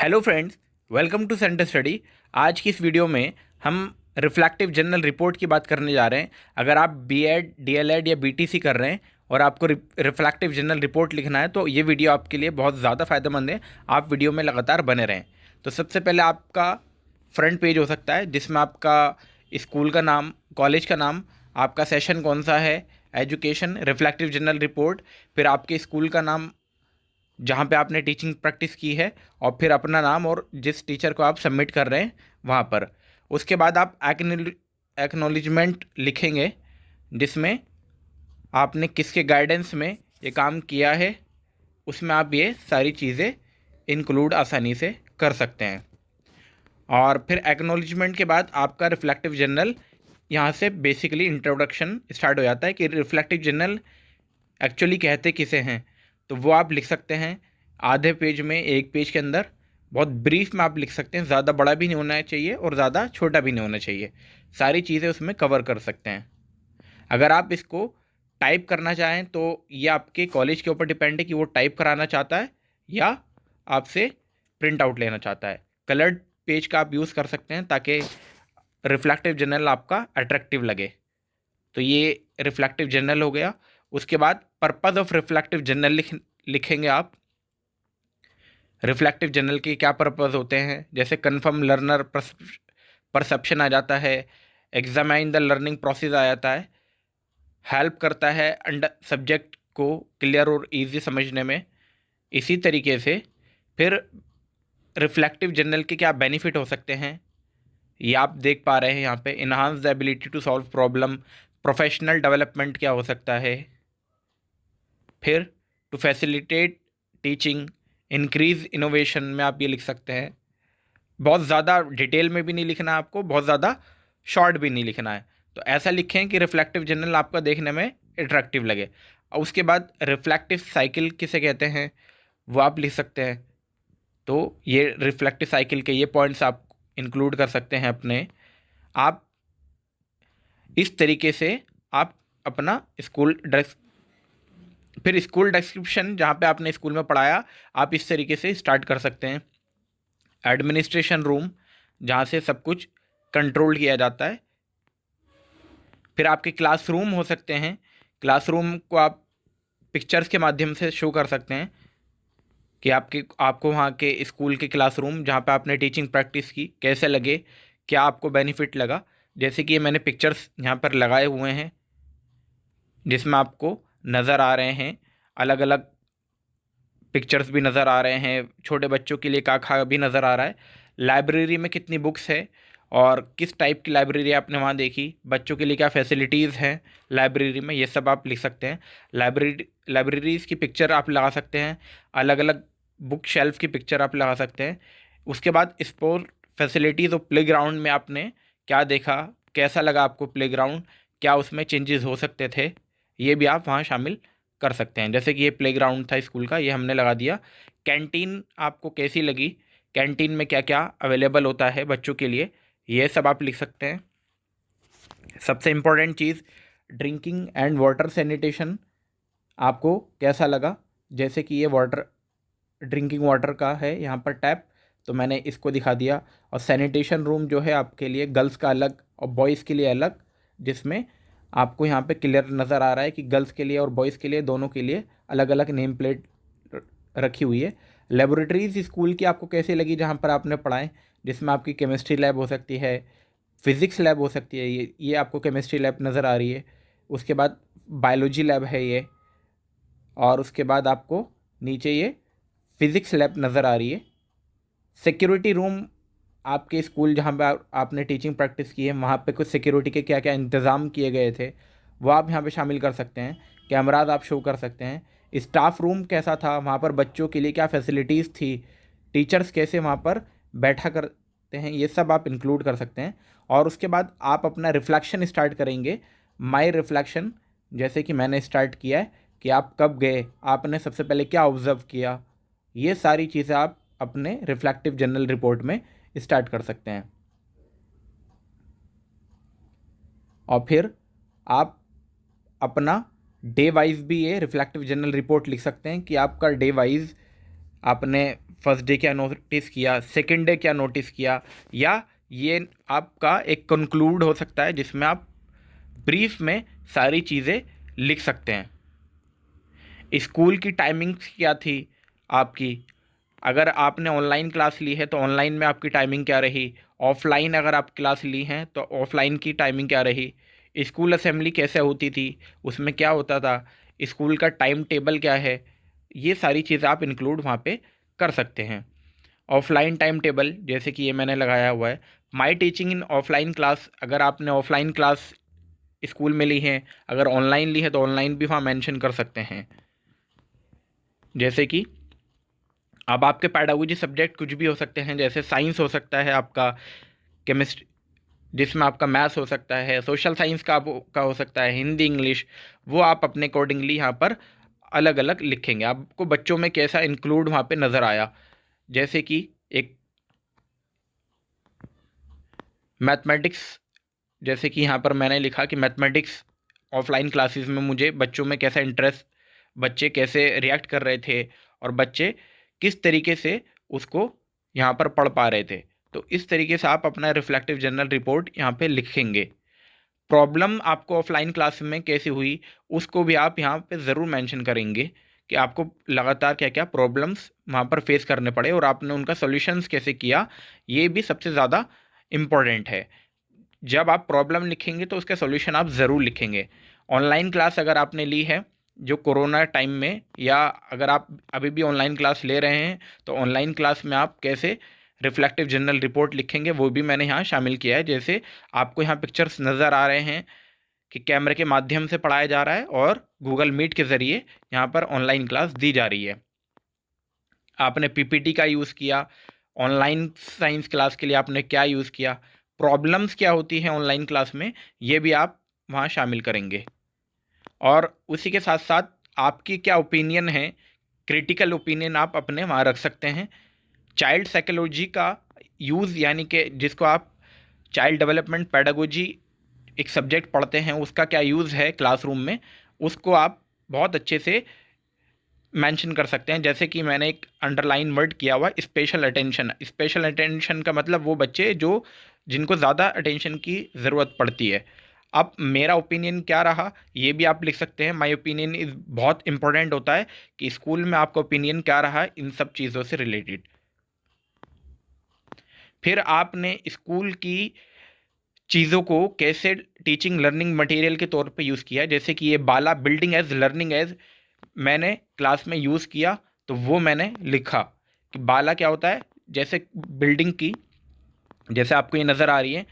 Hello friends, welcome to center study. आज की इस वीडियो में हम रिफ्लेक्टिव जनरल रिपोर्ट की बात करने जा रहे हैं। अगर आप बीएड, डीएलएड या बीटीसी कर रहे हैं और आपको रिफ्लेक्टिव जनरल रिपोर्ट लिखना है तो ये वीडियो आपके लिए बहुत ज़्यादा फ़ायदेमंद है। आप वीडियो में लगातार बने रहें। तो सबसे पहले आपका फ्रंट पेज हो सकता है जिसमें आपका स्कूल का नाम, कॉलेज का नाम, आपका सेशन कौन सा है, एजुकेशन, रिफ्लेक्टिव जनरल रिपोर्ट, फिर आपके स्कूल का नाम जहाँ पे आपने टीचिंग प्रैक्टिस की है और फिर अपना नाम और जिस टीचर को आप सबमिट कर रहे हैं वहाँ पर। उसके बाद आप एक्नॉलेजमेंट लिखेंगे जिसमें आपने किसके गाइडेंस में ये काम किया है, उसमें आप ये सारी चीज़ें इंक्लूड आसानी से कर सकते हैं। और फिर एक्नॉलेजमेंट के बाद आपका रिफ्लेक्टिव जर्नल, यहाँ से बेसिकली इंट्रोडक्शन स्टार्ट हो जाता है कि रिफ्लेक्टिव जर्नल एक्चुअली कहते किसे हैं। तो वो आप लिख सकते हैं आधे पेज में, एक पेज के अंदर बहुत ब्रीफ में आप लिख सकते हैं। ज़्यादा बड़ा भी नहीं होना चाहिए और ज़्यादा छोटा भी नहीं होना चाहिए, सारी चीज़ें उसमें कवर कर सकते हैं। अगर आप इसको टाइप करना चाहें तो ये आपके कॉलेज के ऊपर डिपेंड है कि वो टाइप कराना चाहता है या आपसे प्रिंट आउट लेना चाहता है। कलर्ड पेज का आप यूज़ कर सकते हैं ताकि रिफ्लेक्टिव जर्नल आपका अट्रैक्टिव लगे। तो ये रिफ्लेक्टिव जर्नल हो गया। उसके बाद पर्पज़ ऑफ रिफ्लेक्टिव जर्नल लिखेंगे आप। रिफ्लेक्टिव जर्नल के क्या पर्पज़ होते हैं, जैसे कन्फर्म लर्नर परसेप्शन आ जाता है, एग्जामाइन द लर्निंग प्रोसेस आ जाता है, हेल्प करता है अंडर सब्जेक्ट को क्लियर और इजी समझने में। इसी तरीके से फिर रिफ्लेक्टिव जर्नल के क्या बेनिफिट हो सकते हैं ये आप देख पा रहे हैं यहाँ पे। Enhance the ability to solve problem, professional development क्या हो सकता है, फिर to facilitate teaching, increase innovation में आप ये लिख सकते हैं। बहुत ज़्यादा डिटेल में भी नहीं लिखना है आपको, बहुत ज़्यादा शॉर्ट भी नहीं लिखना है। तो ऐसा लिखें कि रिफ्लेक्टिव जर्नल आपका देखने में अट्रैक्टिव लगे। और उसके बाद रिफ्लेक्टिव साइकिल किसे कहते हैं वो आप लिख सकते हैं। तो ये रिफ्लेक्टिव साइकिल के ये पॉइंट्स आप इंक्लूड कर सकते हैं अपने। आप इस तरीके से आप अपना फिर स्कूल डिस्क्रिप्शन, जहाँ पे आपने स्कूल में पढ़ाया, आप इस तरीके से स्टार्ट कर सकते हैं। एडमिनिस्ट्रेशन रूम, जहाँ से सब कुछ कंट्रोल किया जाता है। फिर आपके क्लासरूम हो सकते हैं। क्लासरूम को आप पिक्चर्स के माध्यम से शो कर सकते हैं कि आपको वहाँ के स्कूल के क्लासरूम जहाँ पे आपने टीचिंग प्रैक्टिस की कैसे लगे, क्या आपको बेनिफिट लगा। जैसे कि ये मैंने पिक्चर्स यहाँ पर लगाए हुए हैं जिसमें आपको नज़र आ रहे हैं, अलग अलग पिक्चर्स भी नज़र आ रहे हैं। छोटे बच्चों के लिए काखा भी नज़र आ रहा है। लाइब्रेरी में कितनी बुक्स है और किस टाइप की लाइब्रेरी आपने वहाँ देखी, बच्चों के लिए क्या फैसिलिटीज़ हैं लाइब्रेरी में, ये सब आप लिख सकते हैं। लाइब्रेरीज़ की पिक्चर आप लगा सकते हैं, अलग अलग बुक शेल्फ की पिक्चर आप लगा सकते हैं। उसके बाद स्पोर्ट फैसिलिटीज़ और प्लेग्राउंड में आपने क्या देखा, कैसा लगा आपको प्लेग्राउंड, क्या उसमें चेंजेस हो सकते थे, ये भी आप वहाँ शामिल कर सकते हैं। जैसे कि ये प्लेग्राउंड था स्कूल का, ये हमने लगा दिया। कैंटीन आपको कैसी लगी, कैंटीन में क्या क्या अवेलेबल होता है बच्चों के लिए, ये सब आप लिख सकते हैं। सबसे important cheese, drinking and water sanitation आपको कैसा लगा। जैसे कि ये वाटर, ड्रिंकिंग वाटर का है यहाँ पर टैप, तो मैंने इसको दिखा दिया। और सैनिटेशन रूम जो है आपके लिए गर्ल्स का अलग और बॉयज़ के लिए अलग, जिसमें आपको यहाँ पे क्लियर नज़र आ रहा है कि गर्ल्स के लिए और बॉयज़ के लिए, दोनों के लिए अलग अलग नेम प्लेट रखी हुई है। लेबोरेटरीज़ स्कूल की आपको कैसी लगी जहाँ पर आपने पढ़ाएं, जिसमें आपकी केमिस्ट्री लैब हो सकती है, फिज़िक्स लैब हो सकती है। ये आपको केमिस्ट्री लैब नज़र आ रही है। उसके बाद बायोलॉजी लैब है ये, और उसके बाद आपको नीचे ये फिज़िक्स लैब नज़र आ रही है। सिक्योरिटी रूम, आपके स्कूल जहाँ पे आपने टीचिंग प्रैक्टिस की है वहाँ पे कुछ सिक्योरिटी के क्या क्या इंतज़ाम किए गए थे वो आप यहाँ पे शामिल कर सकते हैं। कैमराज आप शो कर सकते हैं। स्टाफ रूम कैसा था, वहाँ पर बच्चों के लिए क्या फैसिलिटीज़ थी, टीचर्स कैसे वहाँ पर बैठा करते हैं, ये सब आप इंक्लूड कर सकते हैं। और उसके बाद आप अपना रिफ्लेक्शन स्टार्ट करेंगे। माई रिफ्लेक्शन, जैसे कि मैंने स्टार्ट किया है कि आप कब गए, आपने सबसे पहले क्या ऑब्ज़र्व किया, ये सारी चीज़ें आप अपने रिफ्लेक्टिव जर्नल रिपोर्ट में स्टार्ट कर सकते हैं। और फिर आप अपना डे वाइज भी ये रिफ्लेक्टिव जर्नल रिपोर्ट लिख सकते हैं कि आपका डे वाइज आपने फर्स्ट डे क्या नोटिस किया, सेकंड डे क्या नोटिस किया, या ये आपका एक कंक्लूड हो सकता है जिसमें आप ब्रीफ में सारी चीज़ें लिख सकते हैं। स्कूल की टाइमिंग्स क्या थी आपकी, अगर आपने ऑनलाइन क्लास ली है तो ऑनलाइन में आपकी टाइमिंग क्या रही, ऑफलाइन अगर आप क्लास ली हैं तो ऑफलाइन की टाइमिंग क्या रही, स्कूल असेंबली कैसे होती थी, उसमें क्या होता था, स्कूल का टाइम टेबल क्या है, ये सारी चीज़ें आप इंक्लूड वहाँ पे कर सकते हैं। ऑफलाइन टाइम टेबल जैसे कि ये मैंने लगाया हुआ है, my teaching in offline class, अगर आपने ऑफलाइन क्लास स्कूल में ली है, अगर ऑनलाइन ली है तो ऑनलाइन भी वहाँ मेंशन कर सकते हैं। जैसे कि अब आपके पेडागोजी सब्जेक्ट कुछ भी हो सकते हैं, जैसे साइंस हो सकता है आपका, केमिस्ट्री जिसमें आपका मैथ्स हो सकता है, सोशल साइंस का हो सकता है, हिंदी इंग्लिश, वो आप अपने अकॉर्डिंगली यहाँ पर अलग अलग लिखेंगे। आपको बच्चों में कैसा इंक्लूड वहाँ पे नज़र आया, जैसे कि एक मैथमेटिक्स, जैसे कि यहाँ पर मैंने लिखा कि मैथमेटिक्स ऑफलाइन क्लासेस में मुझे बच्चों में कैसा इंटरेस्ट, बच्चे कैसे रिएक्ट कर रहे थे और बच्चे किस तरीके से उसको यहाँ पर पढ़ पा रहे थे। तो इस तरीके से आप अपना रिफ्लेक्टिव जर्नल रिपोर्ट यहाँ पे लिखेंगे। प्रॉब्लम आपको ऑफलाइन क्लास में कैसी हुई उसको भी आप यहाँ पे ज़रूर मेंशन करेंगे कि आपको लगातार क्या क्या प्रॉब्लम्स वहाँ पर फेस करने पड़े और आपने उनका सॉल्यूशंस कैसे किया, ये भी सबसे ज़्यादा इम्पॉर्टेंट है। जब आप प्रॉब्लम लिखेंगे तो उसका सॉल्यूशन आप ज़रूर लिखेंगे। ऑनलाइन क्लास अगर आपने ली है जो कोरोना टाइम में, या अगर आप अभी भी ऑनलाइन क्लास ले रहे हैं तो ऑनलाइन क्लास में आप कैसे रिफ्लेक्टिव जर्नल रिपोर्ट लिखेंगे वो भी मैंने यहाँ शामिल किया है। जैसे आपको यहाँ पिक्चर्स नज़र आ रहे हैं कि कैमरे के माध्यम से पढ़ाया जा रहा है और गूगल मीट के ज़रिए यहाँ पर ऑनलाइन क्लास दी जा रही है। आपने पीपीटी का यूज़ किया, ऑनलाइन साइंस क्लास के लिए आपने क्या यूज़ किया, प्रॉब्लम्स क्या होती हैं ऑनलाइन क्लास में, ये भी आप वहाँ शामिल करेंगे। और उसी के साथ साथ आपकी क्या ओपिनियन है, क्रिटिकल ओपिनियन आप अपने वहाँ रख सकते हैं। चाइल्ड साइकोलॉजी का यूज़, यानी कि जिसको आप चाइल्ड डेवलपमेंट पेडागोजी एक सब्जेक्ट पढ़ते हैं, उसका क्या यूज़ है क्लासरूम में, उसको आप बहुत अच्छे से मेंशन कर सकते हैं। जैसे कि मैंने एक अंडरलाइन वर्ड किया हुआ स्पेशल अटेंशन। स्पेशल अटेंशन का मतलब वो बच्चे जो जिनको ज़्यादा अटेंशन की ज़रूरत पड़ती है। अब मेरा ओपिनियन क्या रहा ये भी आप लिख सकते हैं। माय ओपिनियन इज़ बहुत इंपॉर्टेंट होता है कि स्कूल में आपका ओपिनियन क्या रहा इन सब चीज़ों से रिलेटेड। फिर आपने स्कूल की चीज़ों को कैसे टीचिंग लर्निंग मटेरियल के तौर पे यूज़ किया। जैसे कि ये बाला बिल्डिंग एज लर्निंग एज मैंने क्लास में यूज़ किया, तो वो मैंने लिखा कि बाला क्या होता है। जैसे बिल्डिंग की, जैसे आपको ये नज़र आ रही है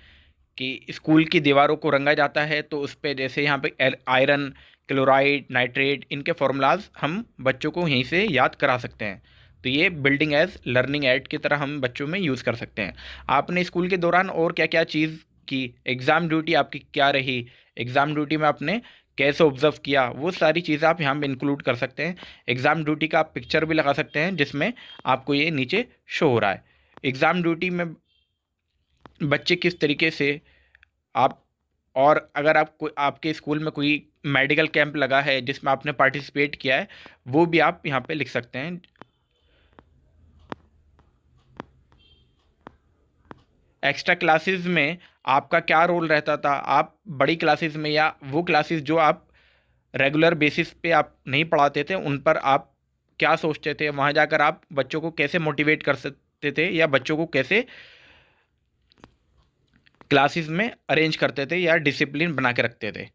कि स्कूल की दीवारों को रंगा जाता है, तो उस पे जैसे यहाँ पे आयरन, क्लोराइड, नाइट्रेट, इनके फॉर्मूलाज हम बच्चों को यहीं से याद करा सकते हैं। तो ये बिल्डिंग एज लर्निंग एड की तरह हम बच्चों में यूज़ कर सकते हैं। आपने स्कूल के दौरान और क्या क्या चीज़ की, एग्ज़ाम ड्यूटी आपकी क्या रही, एग्ज़ाम ड्यूटी में आपने कैसे ऑब्जर्व किया, वो सारी चीज़ें आप यहाँ पे इंक्लूड कर सकते हैं। एग्ज़ाम ड्यूटी का आप पिक्चर भी लगा सकते हैं जिसमें आपको ये नीचे शो हो रहा है। एग्ज़ाम ड्यूटी में बच्चे किस तरीके से आप, और अगर आप आपके स्कूल में कोई मेडिकल कैंप लगा है जिसमें आपने पार्टिसिपेट किया है, वो भी आप यहाँ पे लिख सकते हैं। एक्स्ट्रा क्लासेस में आपका क्या रोल रहता था, आप बड़ी क्लासेस में या वो क्लासेस जो आप रेगुलर बेसिस पे आप नहीं पढ़ाते थे उन पर आप क्या सोचते थे, वहाँ जाकर आप बच्चों को कैसे मोटिवेट कर सकते थे या बच्चों को कैसे क्लासेस में अरेंज करते थे या डिसिप्लिन बना के रखते थे।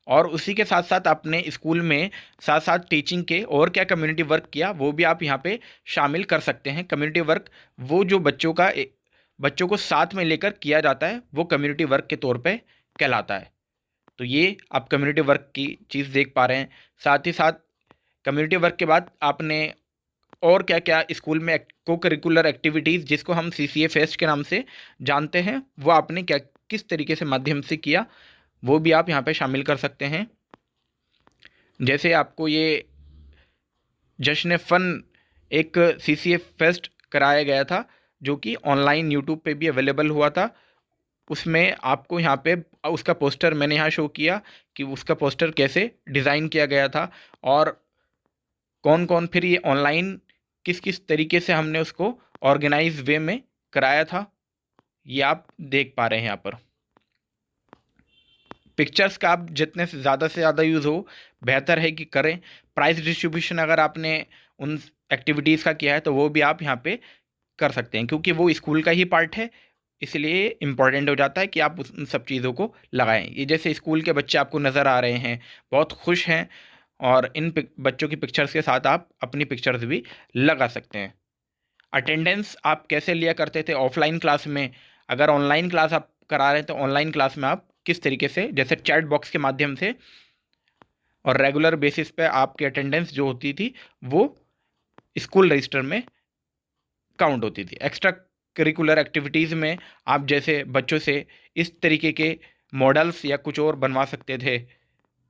और उसी के साथ साथ अपने स्कूल में साथ साथ टीचिंग के और क्या कम्युनिटी वर्क किया वो भी आप यहाँ पे शामिल कर सकते हैं। कम्युनिटी वर्क वो जो बच्चों को साथ में लेकर किया जाता है वो कम्युनिटी वर्क के तौर पे कहलाता है। तो ये आप कम्युनिटी वर्क की चीज़ देख पा रहे हैं। साथ ही साथ कम्युनिटी वर्क के बाद आपने और क्या क्या स्कूल में को करिकुलर एक्टिविटीज़ जिसको हम CCA फेस्ट के नाम से जानते हैं, वो आपने क्या किस तरीके से माध्यम से किया वो भी आप यहाँ पे शामिल कर सकते हैं। जैसे आपको ये जश्न फ़न एक CCA फेस्ट कराया गया था जो कि ऑनलाइन यूट्यूब पे भी अवेलेबल हुआ था। उसमें आपको यहाँ पे उसका पोस्टर मैंने यहाँ शो किया कि उसका पोस्टर कैसे डिज़ाइन किया गया था और कौन कौन फिर ये ऑनलाइन किस किस तरीके से हमने उसको ऑर्गेनाइज वे में कराया था, ये आप देख पा रहे हैं यहाँ पर। पिक्चर्स का आप जितने से ज़्यादा यूज़ हो बेहतर है कि करें। प्राइस डिस्ट्रीब्यूशन अगर आपने उन एक्टिविटीज़ का किया है तो वो भी आप यहाँ पे कर सकते हैं, क्योंकि वो स्कूल का ही पार्ट है, इसलिए इम्पॉर्टेंट हो जाता है कि आप उन सब चीज़ों को लगाएं। ये जैसे स्कूल के बच्चे आपको नज़र आ रहे हैं, बहुत खुश हैं, और इन बच्चों की पिक्चर्स के साथ आप अपनी पिक्चर्स भी लगा सकते हैं। अटेंडेंस आप कैसे लिया करते थे ऑफलाइन क्लास में, अगर ऑनलाइन क्लास आप करा रहे हैं तो ऑनलाइन क्लास में आप किस तरीके से, जैसे चैट बॉक्स के माध्यम से और रेगुलर बेसिस पे आपकी अटेंडेंस जो होती थी वो स्कूल रजिस्टर में काउंट होती थी। एक्स्ट्रा करिकुलर एक्टिविटीज़ में आप जैसे बच्चों से इस तरीके के मॉडल्स या कुछ और बनवा सकते थे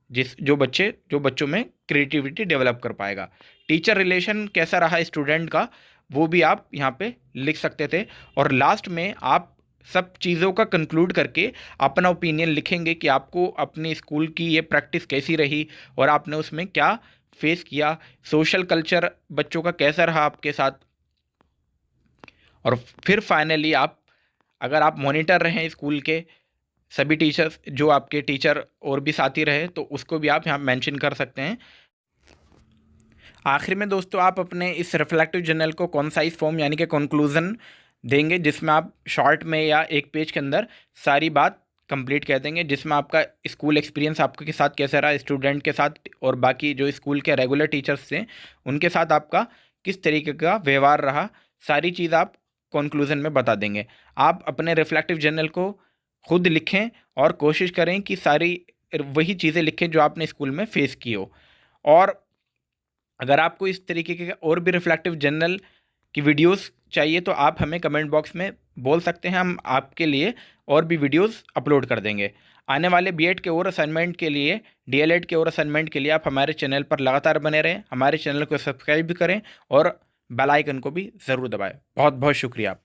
जो बच्चों में क्रिएटिविटी डेवलप कर पाएगा। टीचर रिलेशन कैसा रहा स्टूडेंट का, वो भी आप यहाँ पे लिख सकते थे। और लास्ट में आप सब चीज़ों का कंक्लूड करके अपना ओपिनियन लिखेंगे कि आपको अपने स्कूल की ये प्रैक्टिस कैसी रही और आपने उसमें क्या फेस किया, सोशल कल्चर बच्चों का कैसा रहा आपके साथ। और फिर फाइनली आप, अगर आप मॉनिटर रहे स्कूल के सभी टीचर्स, जो आपके टीचर और भी साथी रहे, तो उसको भी आप यहाँ मेंशन कर सकते हैं। आखिर में दोस्तों, आप अपने इस रिफ्लेक्टिव जर्नल को कॉन्साइज फॉर्म यानी कि कंक्लूजन देंगे, जिसमें आप शॉर्ट में या एक पेज के अंदर सारी बात कंप्लीट कर देंगे, जिसमें आपका स्कूल एक्सपीरियंस आपके साथ कैसा रहा, स्टूडेंट के साथ और बाकी जो स्कूल के रेगुलर टीचर्स थे उनके साथ आपका किस तरीके का व्यवहार रहा, सारी चीज़ आप कंक्लूजन में बता देंगे। आप अपने रिफ्लेक्टिव जर्नल को खुद लिखें और कोशिश करें कि सारी वही चीज़ें लिखें जो आपने स्कूल में फेस की हो। और अगर आपको इस तरीके के और भी रिफ्लेक्टिव जर्नल की वीडियोस चाहिए तो आप हमें कमेंट बॉक्स में बोल सकते हैं, हम आपके लिए और भी वीडियोस अपलोड कर देंगे। आने वाले बीएड के और असाइनमेंट के लिए, डीएलएड के और असाइनमेंट के लिए आप हमारे चैनल पर लगातार बने रहें, हमारे चैनल को सब्सक्राइब भी करें और बेल आइकन को भी ज़रूर दबाएं। बहुत बहुत शुक्रिया।